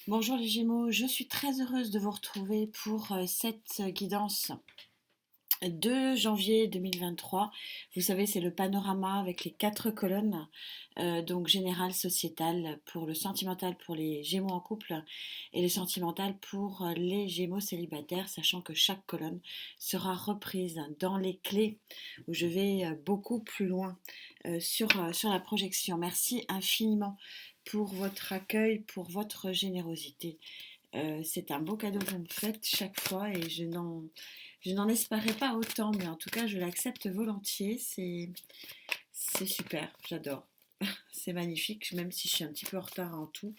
Bonjour les Gémeaux, je suis très heureuse de vous retrouver pour cette guidance de janvier 2023. Vous savez, c'est le panorama avec les quatre colonnes, donc général, sociétal pour le sentimental pour les Gémeaux en couple et le sentimental pour les Gémeaux célibataires, sachant que chaque colonne sera reprise dans les clés où je vais beaucoup plus loin sur la projection. Merci infiniment pour votre accueil, pour votre générosité. C'est un beau cadeau que vous me faites chaque fois et je n'en espérais pas autant, mais en tout cas, je l'accepte volontiers. C'est super, j'adore. C'est magnifique, même si je suis un petit peu en retard en tout,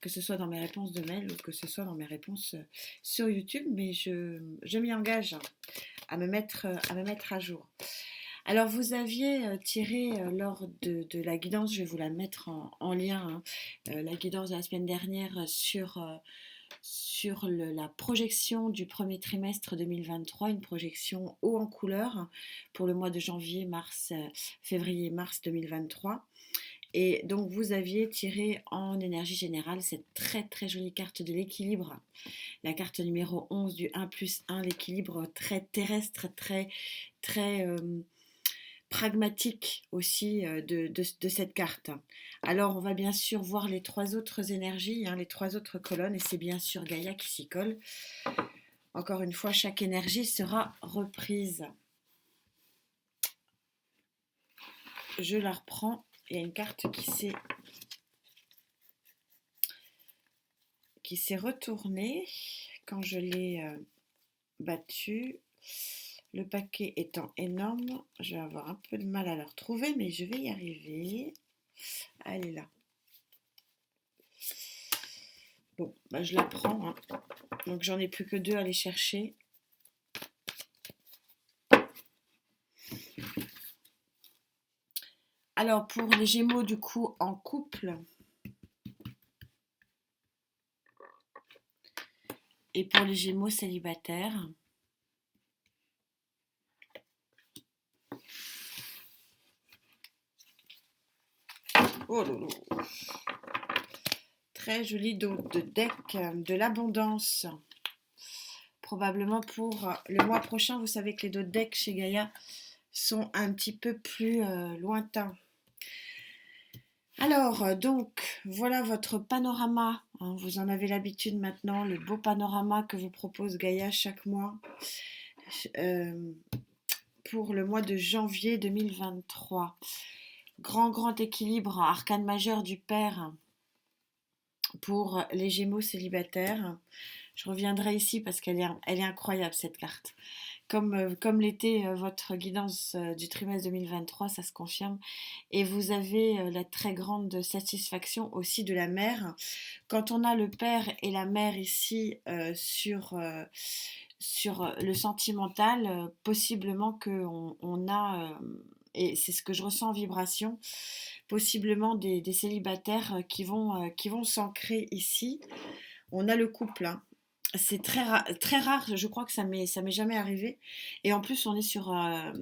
que ce soit dans mes réponses de mail ou que ce soit dans mes réponses sur YouTube, mais je m'y engage à me mettre à jour. Alors, vous aviez tiré lors de la guidance, je vais vous la mettre en lien, hein, la guidance de la semaine dernière sur la projection du premier trimestre 2023, une projection haut en couleur pour le mois de janvier, mars, février-mars 2023. Et donc vous aviez tiré en énergie générale cette très très jolie carte de l'équilibre, la carte numéro 11 du 1 plus 1, l'équilibre très terrestre, très très pragmatique aussi de cette carte. Alors on va bien sûr voir les trois autres énergies, hein, les trois autres colonnes, et c'est bien sûr Gaïa qui s'y colle. Encore une fois, chaque énergie sera reprise. Je la reprends. Il y a une carte qui s'est retournée quand je l'ai battue. Le paquet étant énorme, je vais avoir un peu de mal à la retrouver, mais je vais y arriver. Elle est là. Bon, bah je la prends, hein. Donc j'en ai plus que deux à aller chercher. Alors pour les Gémeaux du coup en couple et pour les Gémeaux célibataires. Oh là là. Très joli donc de deck de l'abondance. Probablement pour le mois prochain, vous savez que les deux decks chez Gaïa sont un petit peu plus lointains. Alors, donc, voilà votre panorama, hein, vous en avez l'habitude maintenant, le beau panorama que vous propose Gaïa chaque mois euh, pour le mois de janvier 2023. Grand équilibre, arcane majeur du Père pour les Gémeaux célibataires. Je reviendrai ici parce elle est incroyable cette carte. Comme l'était votre guidance du trimestre 2023, ça se confirme. Et vous avez la très grande satisfaction aussi de la mère. Quand on a le père et la mère ici sur le sentimental, possiblement qu'on a, et c'est ce que je ressens en vibration, possiblement des célibataires qui vont s'ancrer ici. On a le couple, hein. C'est très rare, je crois que ça m'est jamais arrivé. Et en plus, on est sur un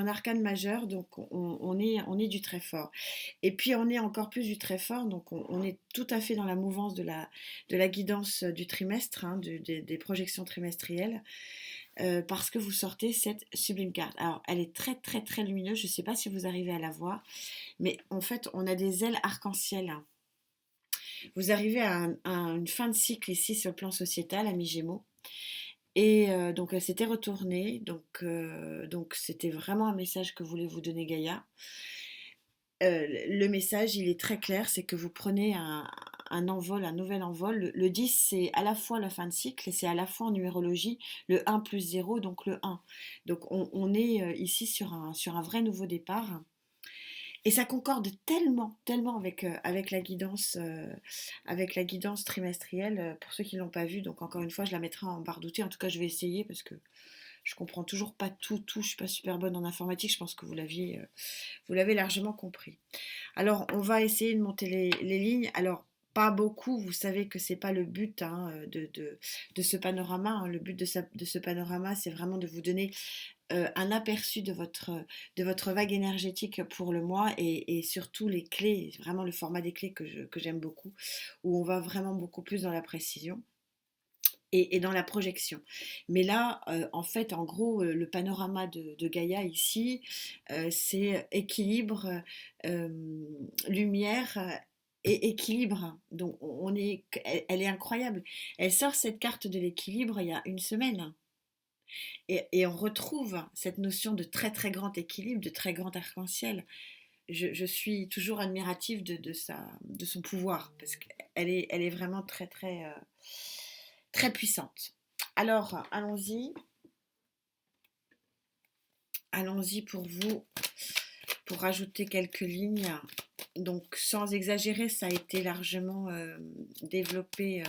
arcane majeur, donc on est du très fort. Et puis, on est encore plus du très fort, donc on est tout à fait dans la mouvance de la guidance du trimestre, hein, des projections trimestrielles, parce que vous sortez cette sublime carte. Alors, elle est très lumineuse, je ne sais pas si vous arrivez à la voir, mais en fait, on a des ailes arc-en-ciel, hein. Vous arrivez à une fin de cycle ici sur le plan sociétal, à mi-gémeaux. Et donc elle s'était retournée, donc c'était vraiment un message que voulait vous donner Gaïa. Le message, il est très clair, c'est que vous prenez un envol, un nouvel envol. Le 10, c'est à la fois la fin de cycle et c'est à la fois en numérologie le 1 plus 0, donc le 1. Donc on est ici sur un vrai nouveau départ. Et ça concorde tellement avec la guidance trimestrielle, pour ceux qui ne l'ont pas vue. Donc encore une fois, je la mettrai en barre d'outils. En tout cas, je vais essayer parce que je comprends toujours pas tout. Je suis pas super bonne en informatique. Je pense que vous l'avez largement compris. Alors, on va essayer de monter les lignes. Alors, pas beaucoup, vous savez que c'est pas le but hein, de ce panorama. Hein. Le but de ce panorama, c'est vraiment de vous donner un aperçu de votre vague énergétique pour le mois et surtout les clés, vraiment le format des clés que j'aime beaucoup, où on va vraiment beaucoup plus dans la précision. Et dans la projection. Mais là, en fait, en gros, le panorama de Gaïa ici, c'est équilibre, lumière et équilibre. Donc, elle est incroyable. Elle sort cette carte de l'équilibre il y a une semaine. Et on retrouve cette notion de très très grand équilibre, de très grand arc-en-ciel. Je suis toujours admirative de son pouvoir, parce qu'elle est vraiment très très, très puissante. Alors, allons-y pour vous, pour rajouter quelques lignes. Donc, sans exagérer, ça a été largement développé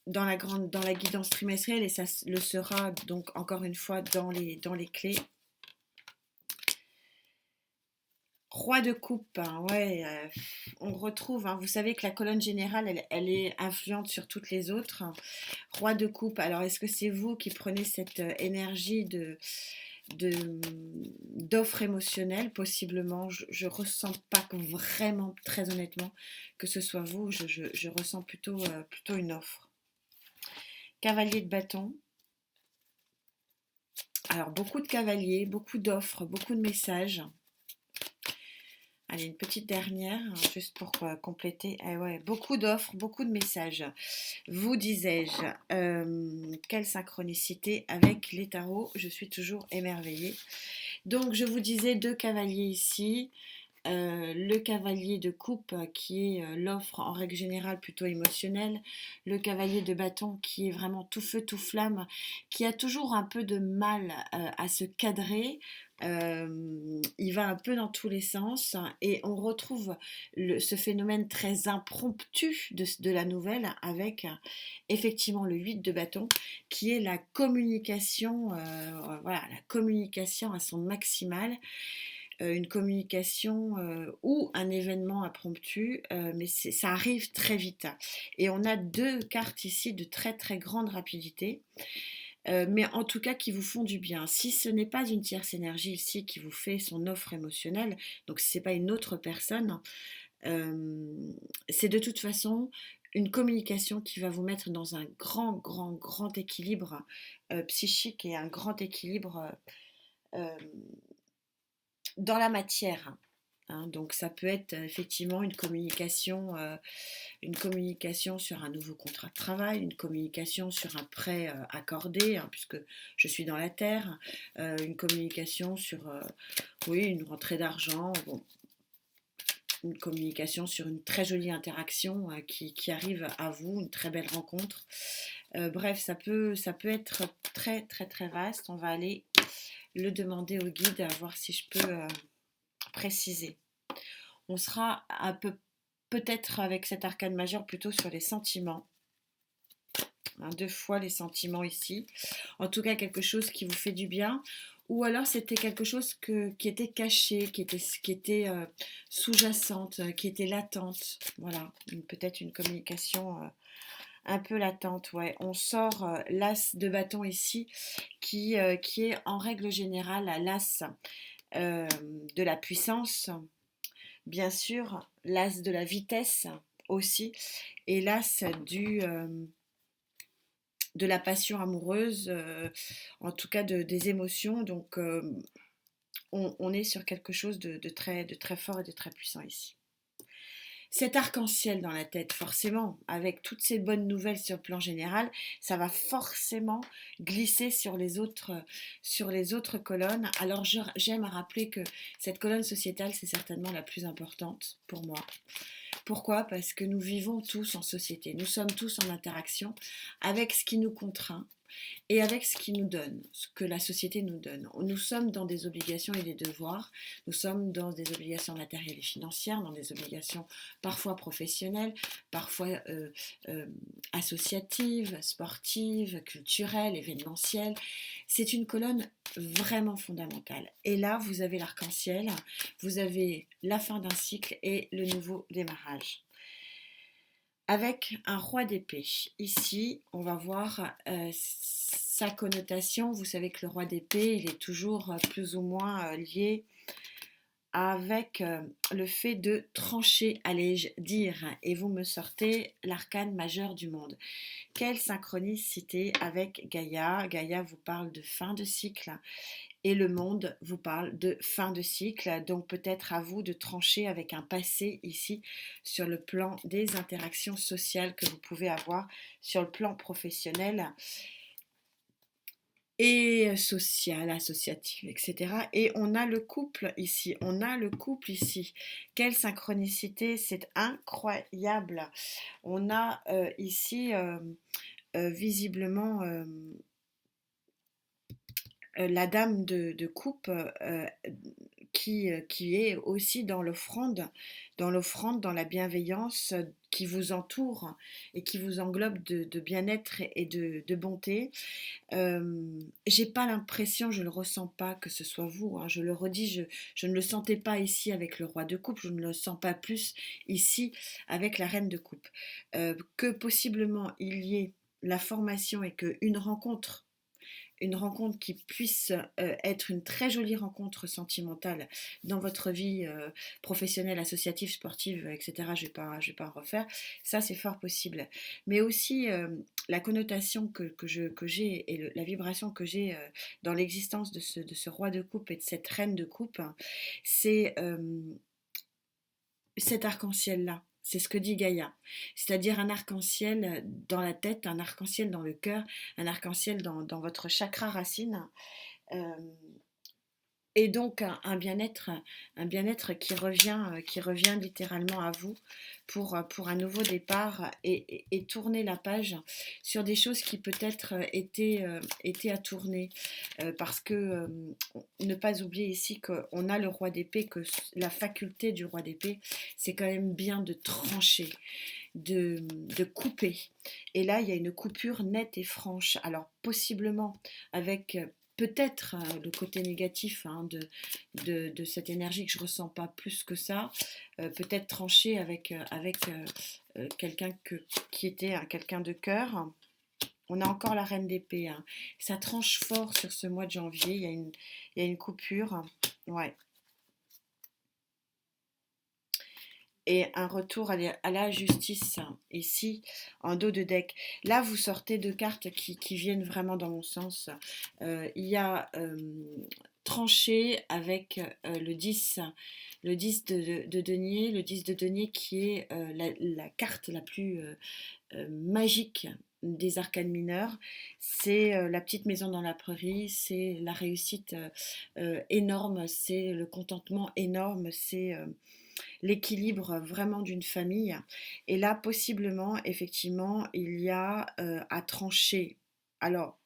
dans la guidance trimestrielle et ça le sera donc encore une fois dans les clés. Roi de coupe, hein, ouais, on retrouve, hein, vous savez que la colonne générale, elle est influente sur toutes les autres. Roi de coupe, alors est-ce que c'est vous qui prenez cette énergie d'offre émotionnelle? Possiblement, je ressens pas que vraiment, très honnêtement, que ce soit vous, je ressens plutôt une offre. Cavalier de bâton, alors beaucoup de cavaliers, beaucoup d'offres, beaucoup de messages. Allez, une petite dernière, hein, juste pour compléter. Ah ouais, beaucoup d'offres, beaucoup de messages. Vous disais-je, quelle synchronicité avec les tarots, je suis toujours émerveillée. Donc, je vous disais deux cavaliers ici. Le cavalier de coupe qui est l'offre en règle générale plutôt émotionnelle, le cavalier de bâton qui est vraiment tout feu tout flamme, qui a toujours un peu de mal à se cadrer. Il va un peu dans tous les sens et on retrouve ce phénomène très impromptu de la nouvelle avec effectivement le 8 de bâton qui est la communication, voilà, la communication à son maximal, une communication ou un événement impromptu, mais ça arrive très vite. Et on a deux cartes ici de très très grande rapidité, mais en tout cas qui vous font du bien. Si ce n'est pas une tierce énergie ici qui vous fait son offre émotionnelle, donc si ce n'est pas une autre personne, c'est de toute façon une communication qui va vous mettre dans un grand, grand, grand équilibre psychique et un grand équilibre dans la matière. Hein. Donc ça peut être effectivement une communication sur un nouveau contrat de travail, une communication sur un prêt accordé, hein, puisque je suis dans la terre, une communication sur oui, une rentrée d'argent, bon, une communication sur une très jolie interaction qui arrive à vous, une très belle rencontre. Bref, ça peut être très très très vaste. On va aller le demander au guide, à voir si je peux préciser. On sera un peu, peut-être avec cet arcane majeur, plutôt sur les sentiments. Hein, deux fois les sentiments ici. En tout cas, quelque chose qui vous fait du bien. Ou alors c'était quelque chose qui était caché, qui était sous-jacente, qui était latente. Voilà, peut-être une communication un peu latente. Ouais. On sort l'as de bâton ici, qui est en règle générale l'as de la puissance, bien sûr, l'as de la vitesse aussi, et l'as de la passion amoureuse, en tout cas des émotions. Donc on est sur quelque chose de très fort et de très puissant ici. Cet arc-en-ciel dans la tête, forcément, avec toutes ces bonnes nouvelles sur le plan général, ça va forcément glisser sur les autres colonnes. Alors j'aime à rappeler que cette colonne sociétale, c'est certainement la plus importante pour moi. Pourquoi? Parce que nous vivons tous en société, nous sommes tous en interaction avec ce qui nous contraint, et avec ce qu'il nous donne, ce que la société nous donne. Nous sommes dans des obligations et des devoirs, nous sommes dans des obligations matérielles et financières, dans des obligations parfois professionnelles, parfois associatives, sportives, culturelles, événementielles. C'est une colonne vraiment fondamentale. Et là, vous avez l'arc-en-ciel, vous avez la fin d'un cycle et le nouveau démarrage. Avec un roi d'épée. Ici, on va voir sa connotation. Vous savez que le roi d'épée, il est toujours plus ou moins lié avec le fait de trancher, allais-je dire. Et vous me sortez l'arcane majeur du monde. Quelle synchronicité avec Gaïa. Gaïa vous parle de fin de cycle. Et le monde vous parle de fin de cycle, donc peut-être à vous de trancher avec un passé ici sur le plan des interactions sociales que vous pouvez avoir sur le plan professionnel et social, associatif, etc. Et on a le couple ici, Quelle synchronicité, c'est incroyable. On a ici visiblement la dame de coupe qui est aussi dans l'offrande, dans la bienveillance qui vous entoure et qui vous englobe de bien-être et de bonté. J'ai pas l'impression, je le ressens pas que ce soit vous, hein, je le redis, je ne le sentais pas ici avec le roi de coupe, je ne le sens pas plus ici avec la reine de coupe. Que possiblement il y ait la formation et qu'une une rencontre qui puisse être une très jolie rencontre sentimentale dans votre vie professionnelle, associative, sportive, etc. Je vais pas en refaire. Ça, c'est fort possible. Mais aussi, la connotation que j'ai et la vibration que j'ai dans l'existence de ce roi de coupe et de cette reine de coupe, c'est cet arc-en-ciel-là. C'est ce que dit Gaïa. C'est-à-dire un arc-en-ciel dans la tête, un arc-en-ciel dans le cœur, un arc-en-ciel dans votre chakra racine. Euh, et donc un bien-être qui revient littéralement à vous pour un nouveau départ et tourner la page sur des choses qui peut-être étaient à tourner. Parce que ne pas oublier ici qu'on a le roi d'épée, que la faculté du roi d'épée, c'est quand même bien de trancher, de couper. Et là, il y a une coupure nette et franche. Alors possiblement avec peut-être le côté négatif hein, de cette énergie que je ressens pas plus que ça, peut-être tranché avec quelqu'un qui était quelqu'un de cœur. On a encore la reine d'épée. Hein. Ça tranche fort sur ce mois de janvier. Il y a une coupure. Ouais. Et un retour à la justice ici en dos de deck. Là, vous sortez deux cartes qui viennent vraiment dans mon sens. Il y a tranché avec le 10 de denier, le 10 de denier qui est la carte la plus magique des arcanes mineurs. C'est la petite maison dans la prairie, c'est la réussite énorme, c'est le contentement énorme, c'est l'équilibre vraiment d'une famille. Et là, possiblement, effectivement, il y a à trancher. Alors,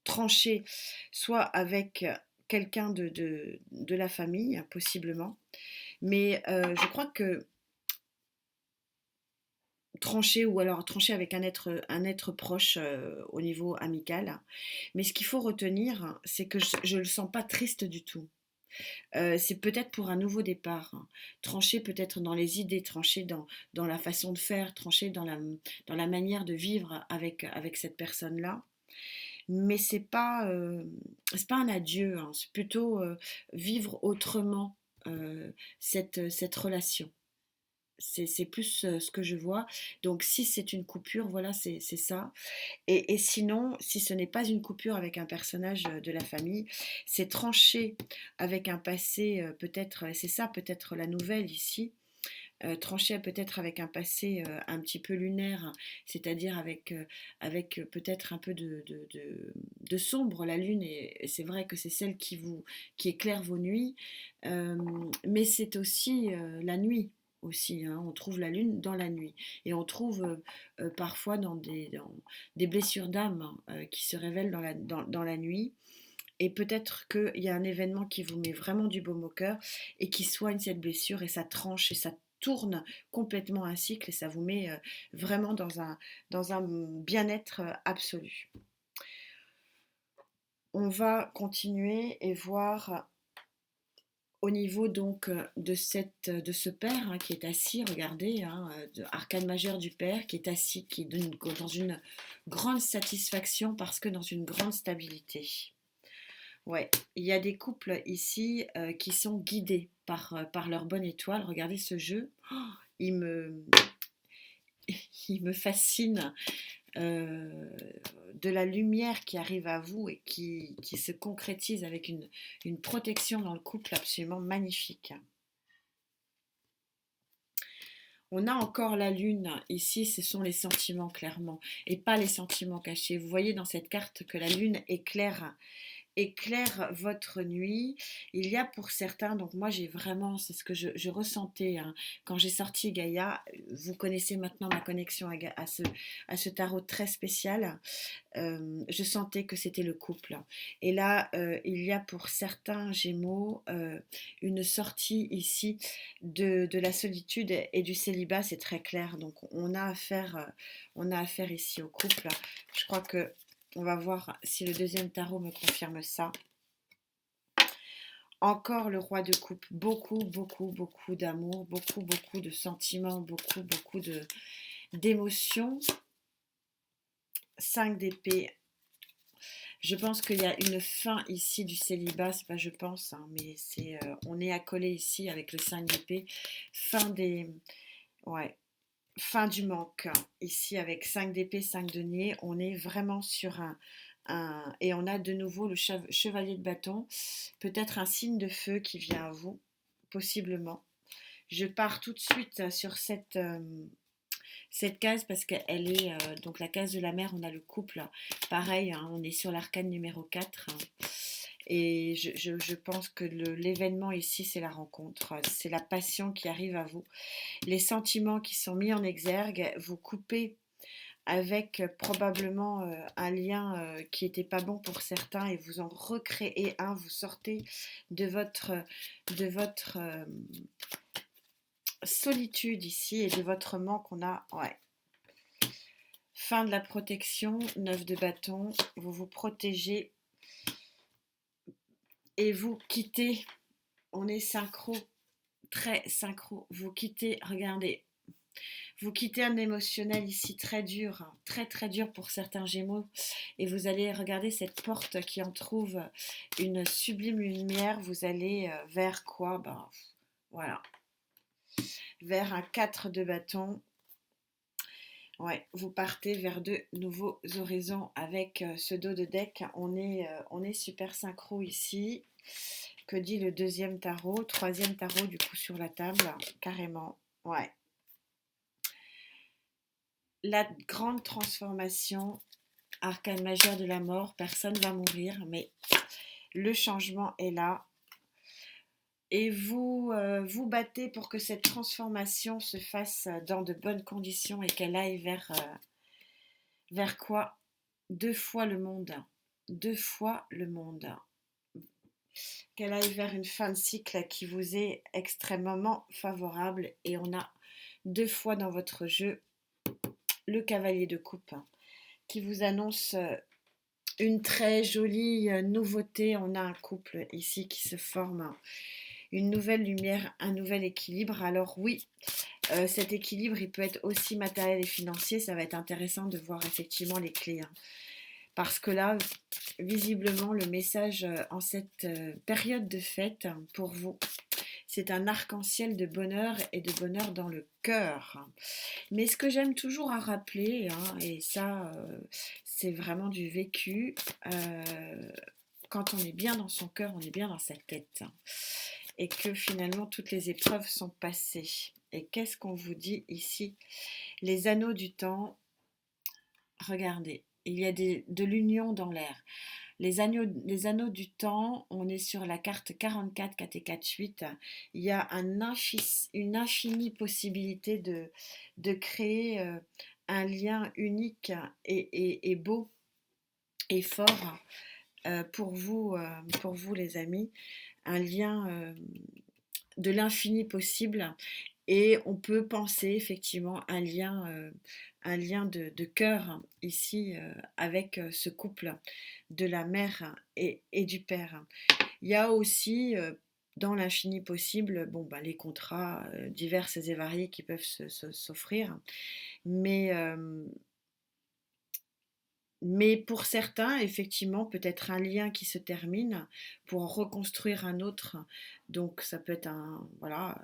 trancher soit avec quelqu'un de la famille, possiblement, mais je crois que trancher ou alors trancher avec un être proche au niveau amical. Mais ce qu'il faut retenir, c'est que je ne le sens pas triste du tout. C'est peut-être pour un nouveau départ. Hein. Trancher peut-être dans les idées, trancher dans la façon de faire, trancher dans la manière de vivre avec cette personne-là. Mais c'est pas un adieu, hein. C'est plutôt vivre autrement cette relation. C'est plus ce que je vois. Donc si c'est une coupure, voilà, c'est ça. Et sinon, si ce n'est pas une coupure avec un personnage de la famille, c'est tranché avec un passé, peut-être, c'est ça peut-être la nouvelle ici, tranché peut-être avec un passé un petit peu lunaire, c'est-à-dire avec peut-être un peu de sombre, la lune, et c'est vrai que c'est celle qui éclaire vos nuits, mais c'est aussi la nuit. aussi, hein. On trouve la lune dans la nuit et on trouve parfois dans des blessures d'âme qui se révèlent dans la nuit. Et peut-être qu'il y a un événement qui vous met vraiment du baume au cœur et qui soigne cette blessure et ça tranche et ça tourne complètement un cycle et ça vous met vraiment dans un bien-être absolu. On va continuer et voir au niveau donc de ce père hein, qui est assis, regardez, hein, arcane majeur du père qui est assis, qui est dans une grande satisfaction parce que dans une grande stabilité. Ouais, il y a des couples ici qui sont guidés par leur bonne étoile. Regardez ce jeu, oh, il me, il me fascine. De la lumière qui arrive à vous et qui se concrétise avec une protection dans le couple absolument magnifique. On a encore la lune, ici ce sont les sentiments clairement, et pas les sentiments cachés. Vous voyez dans cette carte que la lune éclaire votre nuit. Il y a pour certains, donc moi j'ai vraiment, c'est ce que je ressentais hein, quand j'ai sorti Gaïa. Vous connaissez maintenant ma connexion à ce tarot très spécial. Je sentais que c'était le couple. Et là, il y a pour certains Gémeaux une sortie ici de la solitude et du célibat, c'est très clair. Donc on a affaire ici au couple. Je crois que on va voir si le deuxième tarot me confirme ça. Encore le roi de coupe, beaucoup d'amour, beaucoup de sentiments, beaucoup d'émotions. 5 d'épée. Je pense qu'il y a une fin ici du célibat, c'est pas je pense, hein, mais c'est on est accolé ici avec le 5 d'épée. Fin du manque. Ici avec 5 d'épée, 5 de denier, on est vraiment sur et on a de nouveau le chevalier de bâton, peut-être un signe de feu qui vient à vous, possiblement. Je pars tout de suite sur cette case parce qu'elle est donc la case de la mer, on a le couple, pareil, hein, on est sur l'arcane numéro 4. Et je pense que l'événement ici, c'est la rencontre, c'est la passion qui arrive à vous. Les sentiments qui sont mis en exergue, vous coupez avec probablement un lien qui n'était pas bon pour certains et vous en recréez un, vous sortez de votre solitude ici et de votre manque. On a, ouais. Fin de la protection, 9 de bâton, vous vous protégez et vous quittez, on est synchro, très synchro, vous quittez, regardez, vous quittez un émotionnel ici très dur, hein, très dur pour certains Gémeaux et vous allez regarder cette porte qui en trouve une sublime lumière, vous allez vers quoi? Ben, voilà, vers un 4 de bâton. Ouais, vous partez vers de nouveaux horizons avec ce dos de deck. On est super synchro ici. Que dit le deuxième tarot? Troisième tarot du coup sur la table, carrément. Ouais. La grande transformation, arcane majeur de la mort, personne ne va mourir, mais le changement est là. Et vous vous battez pour que cette transformation se fasse dans de bonnes conditions et qu'elle aille vers quoi? 2 fois le monde. 2 fois le monde. Qu'elle aille vers une fin de cycle qui vous est extrêmement favorable. Et on a 2 fois dans votre jeu le cavalier de coupe qui vous annonce une très jolie nouveauté. On a un couple ici qui se forme, une nouvelle lumière, un nouvel équilibre. Alors oui, cet équilibre, il peut être aussi matériel et financier. Ça va être intéressant de voir effectivement les clés. Hein. Parce que là, visiblement, le message en cette période de fête pour vous, c'est un arc-en-ciel de bonheur et de bonheur dans le cœur. Mais ce que j'aime toujours à rappeler, hein, et ça, c'est vraiment du vécu, quand on est bien dans son cœur, on est bien dans sa tête. Et que finalement, toutes les épreuves sont passées. Et qu'est-ce qu'on vous dit ici? Les anneaux du temps, regardez. Il y a de l'union dans l'air. Les anneaux du temps, on est sur la carte 44, 4 et 4, 8. Il y a une infinie possibilité de créer un lien unique et beau et fort pour vous les amis. Un lien de l'infini possible. Et on peut penser effectivement un lien de cœur ici avec ce couple de la mère et du père. Il y a aussi dans l'infini possible bon, bah, les contrats divers et variés qui peuvent s'offrir. Mais, mais pour certains, effectivement, peut-être un lien qui se termine pour en reconstruire un autre. Donc ça peut être un... Voilà,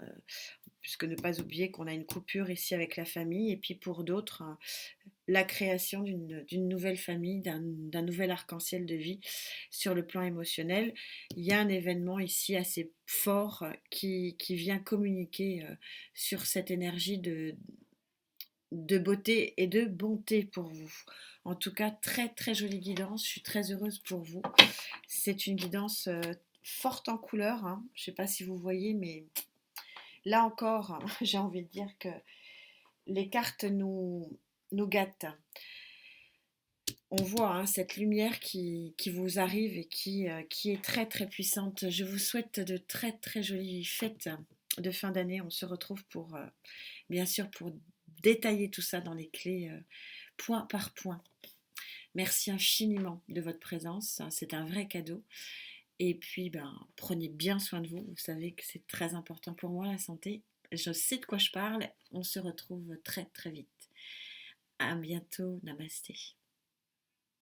puisque ne pas oublier qu'on a une coupure ici avec la famille. Et puis pour d'autres, la création d'une nouvelle famille, d'un nouvel arc-en-ciel de vie sur le plan émotionnel. Il y a un événement ici assez fort qui vient communiquer sur cette énergie de beauté et de bonté pour vous. En tout cas, très très jolie guidance. Je suis très heureuse pour vous. C'est une guidance forte en couleurs. Hein. Je ne sais pas si vous voyez, mais là encore, j'ai envie de dire que les cartes nous gâtent. On voit hein, cette lumière qui vous arrive et qui est très très puissante. Je vous souhaite de très très jolies fêtes de fin d'année. On se retrouve pour, bien sûr, pour détailler tout ça dans les clés, point par point. Merci infiniment de votre présence. C'est un vrai cadeau. Et puis, ben, prenez bien soin de vous. Vous savez que c'est très important pour moi, la santé. Je sais de quoi je parle. On se retrouve très très vite. À bientôt. Namasté.